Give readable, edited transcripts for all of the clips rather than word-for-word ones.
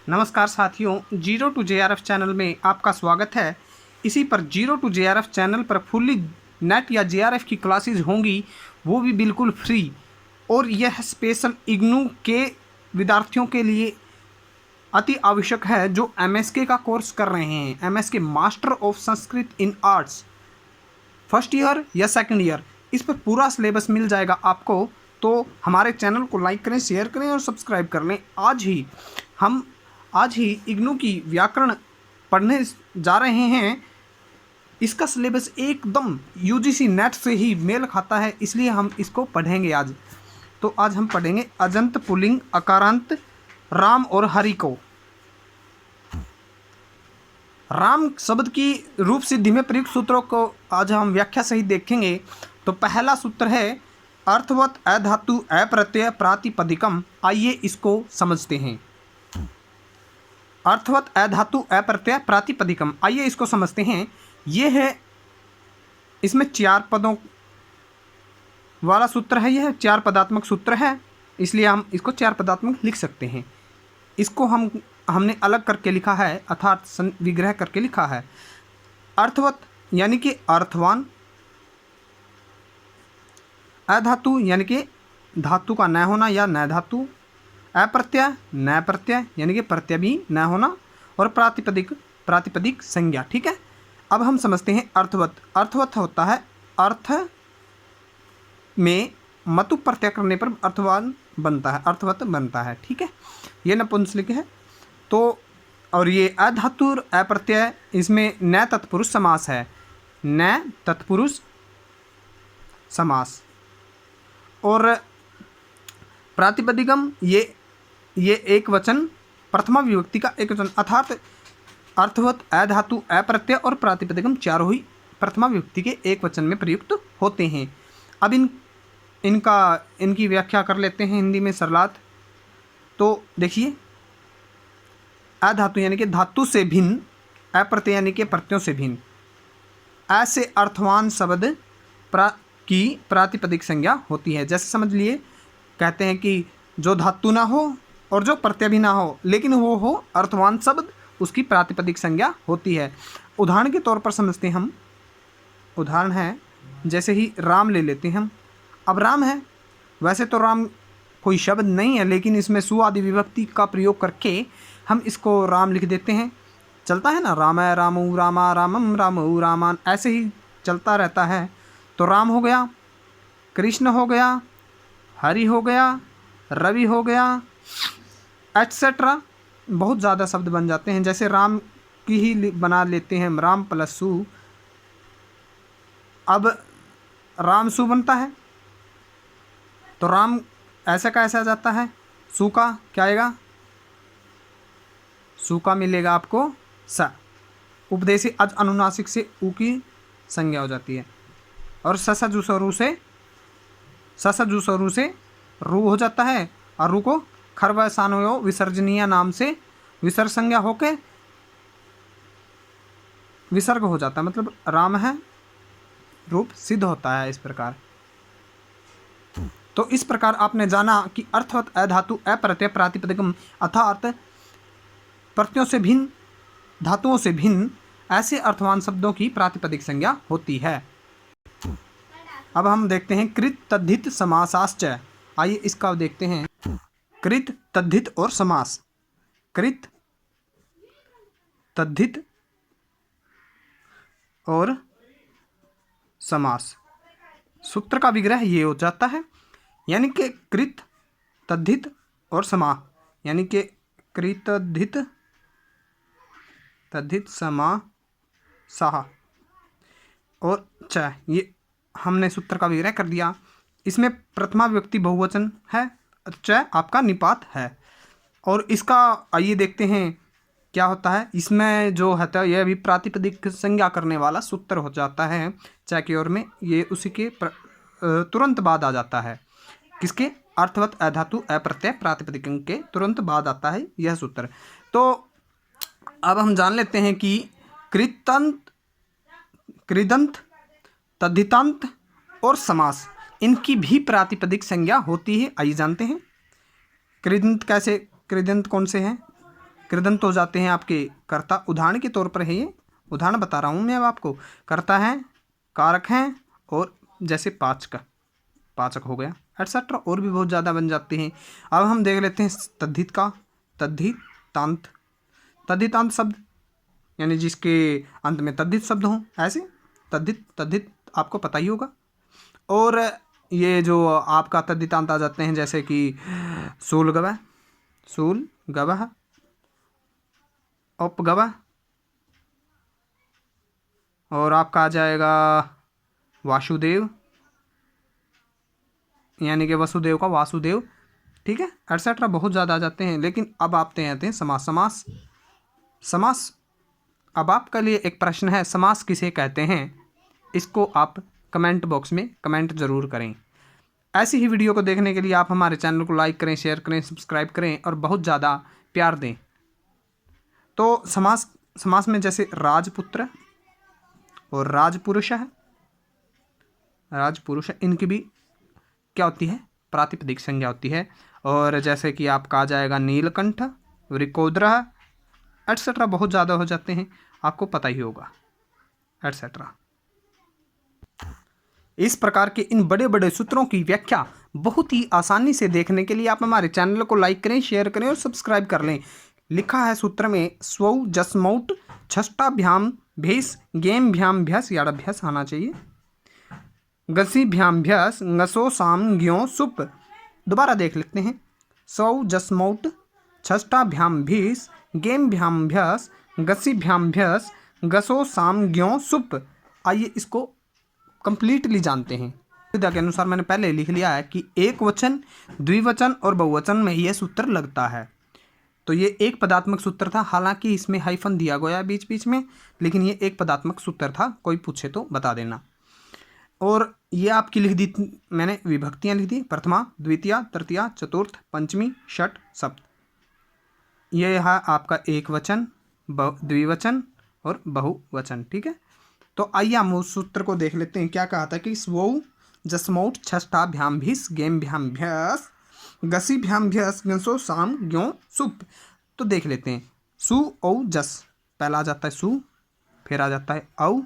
नमस्कार साथियों, zero to JRF channel में आपका स्वागत है। इसी पर जीरो टू जेआरएफ चैनल पर फुल्ली नेट या जेआरएफ की क्लासेस होंगी, वो भी बिल्कुल फ्री। और यह स्पेशल इग्नू के विद्यार्थियों के लिए अति आवश्यक है जो एमएसके का कोर्स कर रहे हैं। MSK master of Sanskrit in arts first year या सेकंड ईयर, इस पर पूरा सिलेबस मिल जाएगा आपको। तो हमारे चैनल को लाइक करें, शेयर करें और सब्सक्राइब कर लें। आज ही इग्नू की व्याकरण पढ़ने जा रहे हैं। इसका सिलेबस एकदम यूजीसी नेट से ही मेल खाता है, इसलिए हम इसको पढ़ेंगे आज। तो आज हम पढ़ेंगे अजंत, पुल्लिंग, अकारांत, राम और हरि को। राम शब्द की रूप सिद्धि में प्रयुक्त सूत्रों को आज हम व्याख्या सहित देखेंगे। तो पहला सूत्र है अर्थवत अधातु अप्रत्यय प्रातिपदिकम। आइए इसको समझते हैं। अर्थवत अधातु अप्रत्यय प्रातिपदिकम, आइए इसको समझते हैं। ये है, इसमें 4 पदों वाला सूत्र है। यह 4 पदात्मक सूत्र है, इसलिए हम इसको 4 पदात्मक लिख सकते हैं। इसको हमने अलग करके लिखा है, अर्थात विग्रह करके लिखा है। अर्थवत यानी कि अर्थवान, अधातु यानी कि धातु का न होना या न धातु, अप्रत्यय न प्रत्यय यानी कि प्रत्यय भी न होना, और प्रातिपदिक संज्ञा। ठीक है, अब हम समझते हैं अर्थवत। अर्थवत होता है अर्थ में मतु प्रत्यय करने पर अर्थवान बनता है, अर्थवत बनता है। ठीक है, ये नपुंसकलिंग है। तो और ये अधातु अप्रत्यय, इसमें न तत्पुरुष समास है, न तत्पुरुष समास। और प्रातिपदिकम ये एक वचन, प्रथमा विभक्ति का एक वचन, अर्थात अर्थवत अधातु अप्रत्यय और प्रातिपदिकम चारों ही प्रथमा विभक्ति के एक वचन में प्रयुक्त होते हैं। अब इनकी व्याख्या कर लेते हैं हिंदी में सरलात। तो देखिए, अधातु यानी कि धातु से भिन्न, अप्रत्यय यानी कि प्रत्ययों से भिन्न, ऐसे अर्थवान शब्द की प्रातिपदिक संज्ञा होती है। जैसे समझ लिए, कहते हैं कि जो धातु ना हो और जो प्रत्यय भी ना हो, लेकिन वो हो अर्थवान शब्द, उसकी प्रातिपदिक संज्ञा होती है। उदाहरण के तौर पर समझते हैं हम। उदाहरण है, जैसे ही राम ले लेते हैं हम। अब राम है, वैसे तो राम कोई शब्द नहीं है, लेकिन इसमें सु आदि विभक्ति का प्रयोग करके हम इसको राम लिख देते हैं। चलता है ना, राम है, रामू, रामा, रामम, रामऊ, रामान, ऐसे ही चलता रहता है। तो राम हो गया, कृष्ण हो गया, हरि हो गया, रवि हो गया, एटसेट्रा। बहुत ज़्यादा शब्द बन जाते हैं। जैसे राम की ही बना लेते हैं, राम प्लस सु। अब राम सु बनता है, तो राम ऐसा का ऐसा जाता है, सु का क्या आएगा, सु का मिलेगा आपको स। उपदेशी अज अनुनासिक से उ की संज्ञा हो जाती है। और ससजुसरु से रू हो जाता है, और रू को खरवसानो विसर्जनीय नाम से विसर्ग संज्ञा होके विसर्ग हो जाता है, मतलब राम है, रूप सिद्ध होता है। इस प्रकार, तो इस प्रकार आपने जाना कि अर्थवत अधातु अप्रत्यय प्रातिपदिकम, अर्थात प्रत्ययों से भिन्न, धातुओं से भिन्न ऐसे अर्थवान शब्दों की प्रातिपदिक संज्ञा होती है। अब हम देखते हैं कृत तद्धित समासाश्च। आइए इसका देखते हैं, कृत तद्धित और समास। कृत तद्धित और समास, सूत्र का विग्रह ये हो जाता है, यानी कि कृत तद्धित और समा, यानी कि कृत तद्धित समा साह और च, ये हमने सूत्र का विग्रह कर दिया। इसमें प्रथमा विभक्ति बहुवचन है, च आपका निपात है। और इसका आइए देखते हैं क्या होता है। इसमें जो है तो यह भी प्रातिपदिक संज्ञा करने वाला सूत्र हो जाता है। च की ओर में ये उसी के तुरंत बाद आ जाता है। किसके? अर्थवत अधातु अप्रत्यय प्रातिपदिक के तुरंत बाद आता है यह सूत्र। तो अब हम जान लेते हैं कि कृदंत, तद्धितांत और समास, इनकी भी प्रातिपदिक संज्ञा होती है। आइए जानते हैं कृदंत कैसे, कृदंत कौन से हैं। कृदंत हो जाते हैं आपके कर्ता। उदाहरण के तौर पर है ये, उदाहरण बता रहा हूँ मैं अब आपको। कर्ता हैं, कारक हैं, और जैसे पाचक हो गया, एटसेट्रा, और भी बहुत ज़्यादा बन जाते हैं। अब हम देख लेते हैं तद्धित का। तद्धितांत, तद्धितांत शब्द यानी जिसके अंत में तद्धित शब्द हों, ऐसे तद्धित आपको पता ही होगा। और ये जो आपका तद्धितांत आ जाते हैं जैसे कि शूलगवः, शूलगवः, उपगवः, और आपका आ जाएगा वासुदेव, यानी कि वसुदेव का वासुदेव, ठीक है, एटसेट्रा, बहुत ज़्यादा आ जाते हैं। लेकिन अब आते हैं समास। अब आपके लिए एक प्रश्न है, समास किसे कहते हैं? इसको आप कमेंट बॉक्स में कमेंट ज़रूर करें। ऐसी ही वीडियो को देखने के लिए आप हमारे चैनल को लाइक करें, शेयर करें, सब्सक्राइब करें और बहुत ज़्यादा प्यार दें। तो समास में जैसे राजपुत्र और राजपुरुष है, इनकी भी क्या होती है? प्रातिपदिक संज्ञा होती है। और जैसे कि आपका आ जाएगा नीलकंठ, वृकोदर, एटसेट्रा, बहुत ज़्यादा हो जाते हैं, आपको पता ही होगा, एटसेट्रा। इस प्रकार के इन बड़े बड़े सूत्रों की व्याख्या बहुत ही आसानी से देखने के लिए आप हमारे चैनल को लाइक करें, शेयर करें और सब्सक्राइब कर लें। लिखा है सूत्र में स्वौ जस्मौट छष्टाभ्याम भेस गेम भ्याम भ्यस, याड़भ्यस आना चाहिए, गसी भ्याम भ्यस ngसो साम ज्ञो सुप। दोबारा देख लेते हैं, स्वौ जस्मौट छष्टाभ्याम भीस गेम भ्याम भ्यस गसी भ्याम भ्यस गसो साम ज्ञो सुप। आइए इसको कंप्लीटली जानते हैं। विधा के अनुसार मैंने पहले लिख लिया है कि एक वचन, द्विवचन और बहुवचन में यह सूत्र लगता है। तो ये एक पदात्मक सूत्र था, हालांकि इसमें हाइफन दिया गया बीच बीच में, लेकिन ये एक पदात्मक सूत्र था। कोई पूछे तो बता देना। और ये आपकी लिख दी मैंने, विभक्तियाँ लिख दी, प्रथमा, द्वितीया, तृतीया, चतुर्थ, पंचमी, षठ, सप्त। ये है आपका एक वचन, द्विवचन और बहुवचन, ठीक है। तो आइए हम उस सूत्र को देख लेते हैं। क्या कहा था कि स्वौ जस्मौट छष्टाभ्याम भीस गेम भ्याम भ्यस गसी भ्याम भ्यस गसो साम ज्ञो सुप। तो देख लेते हैं, सु औ जस, पहला आ जाता है सु, फिर आ जाता है औ,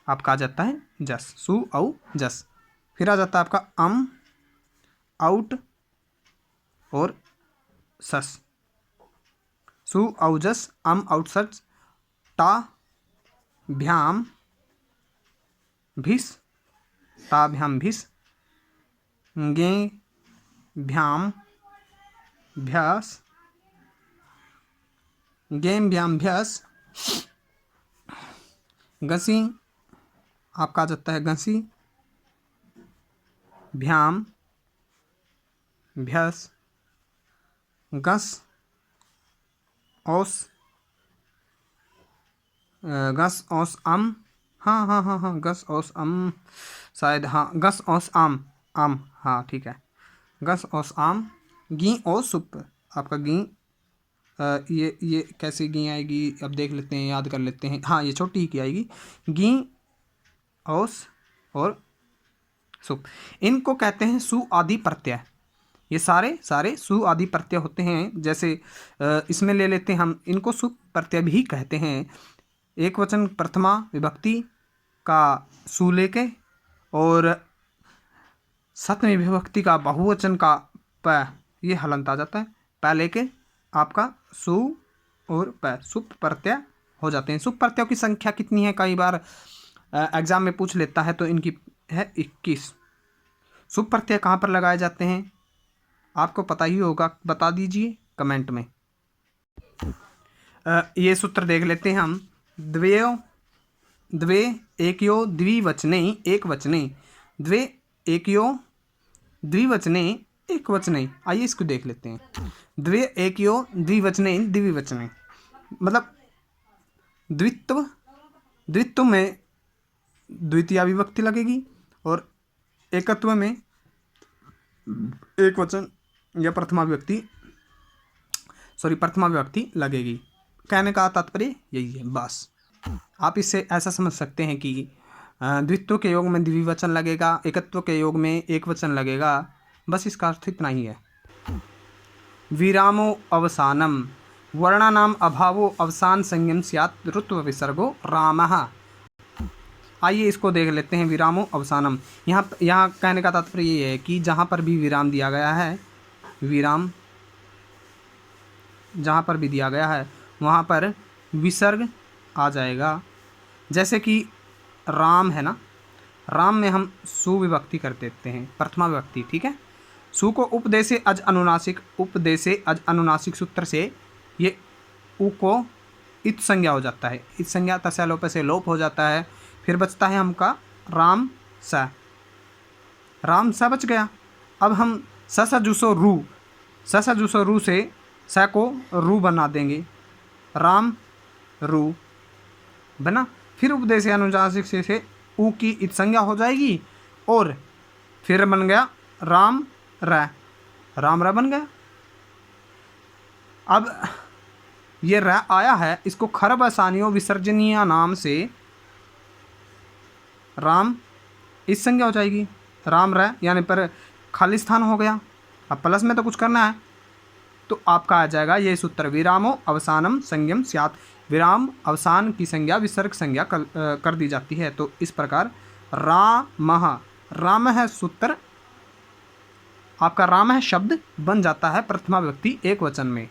आपका आ जाता है जस, सु औ जस, फिर आ जाता है आपका अम, आउट और सस, सु औ जस, अम आउट सस, टा भ्याम भिस, ता भ्याम भिस, गे भ्याम भ्यास, गेम भ्याम भ्यास, गसी आपका आ जाता है गसी भ्याम भ्यास, गस औस, गस औस अम, हाँ गस औस अम, शायद, हाँ गस औस आम, हाँ ठीक है, गस औस आम, गी ओ सुप, आपका गी, ये कैसे गी आएगी अब देख लेते हैं, याद कर लेते हैं। हाँ, ये छोटी ही की आएगी, गी औस और सुप। इनको कहते हैं सु आदि प्रत्यय। ये सारे सु आदि प्रत्यय होते हैं। जैसे इसमें ले लेते हैं हम, इनको सु प्रत्यय भी कहते हैं। एक वचन प्रथमा विभक्ति का सु लेके और सप्तमी विभक्ति का बहुवचन का प, ये हलंत आ जाता है। प लेके आपका सु और प, सुप प्रत्यय हो जाते हैं। सुप प्रत्ययों की संख्या कितनी है, कई बार एग्जाम में पूछ लेता है, तो इनकी है 21। सुप प्रत्यय कहाँ पर लगाए जाते हैं आपको पता ही होगा, बता दीजिए कमेंट में। ये सूत्र देख लेते हैं हम, द्वे एकयो द्विवचने एक वचने, द्वे एकयो द्विवचने एक वचने। आइए इसको देख लेते हैं। द्वे एकयो द्विवचने द्विवचने मतलब द्वित्व में द्वितीय विभक्ति लगेगी और एकत्व में एक वचन या प्रथमा विभक्ति लगेगी। कहने का तात्पर्य यही है बस। आप इससे ऐसा समझ सकते हैं कि द्वित्व के योग में द्विवचन लगेगा, एकत्व के योग में एक वचन लगेगा, बस इसका अर्थ इतना ही है। विरामो अवसानम वर्णानाम अभावो अवसान संयम स्यात् ऋत्व विसर्गो रामः। आइए इसको देख लेते हैं। विरामो अवसानम, यहाँ कहने का तात्पर्य ये है कि जहाँ पर भी विराम दिया गया है, विराम जहाँ पर भी दिया गया है वहाँ पर विसर्ग आ जाएगा। जैसे कि राम है ना, राम में हम सुविभक्ति कर देते हैं, प्रथमा विभक्ति, ठीक है। सु को उपदेशे अज अनुनासिक सूत्र से ये उ को इत संज्ञा हो जाता है, इत संज्ञा तस्य लोप से लोप हो जाता है। फिर बचता है हमका राम स, राम स बच गया। अब हम स जुसो रू, स जुसो रू से स को रू बना देंगे, राम रू बना। फिर उपदेश अनुनासिक से ऊ की इत संज्ञा हो जाएगी और फिर बन गया राम र, राम र बन गया। अब ये र आया है, इसको खरब आसानियों विसर्जनीय नाम से राम इस संज्ञा हो जाएगी, राम र यानी पर खाली स्थान हो गया। अब प्लस में तो कुछ करना है, तो आपका आ जाएगा ये सूत्र विरामो अवसानम संज्ञम स्यात्। विराम अवसान की संज्ञा विसर्ग संज्ञा कर दी जाती है। तो इस प्रकार रामः, राम है सूत्र, आपका राम है शब्द बन जाता है प्रथमा विभक्ति एक वचन में।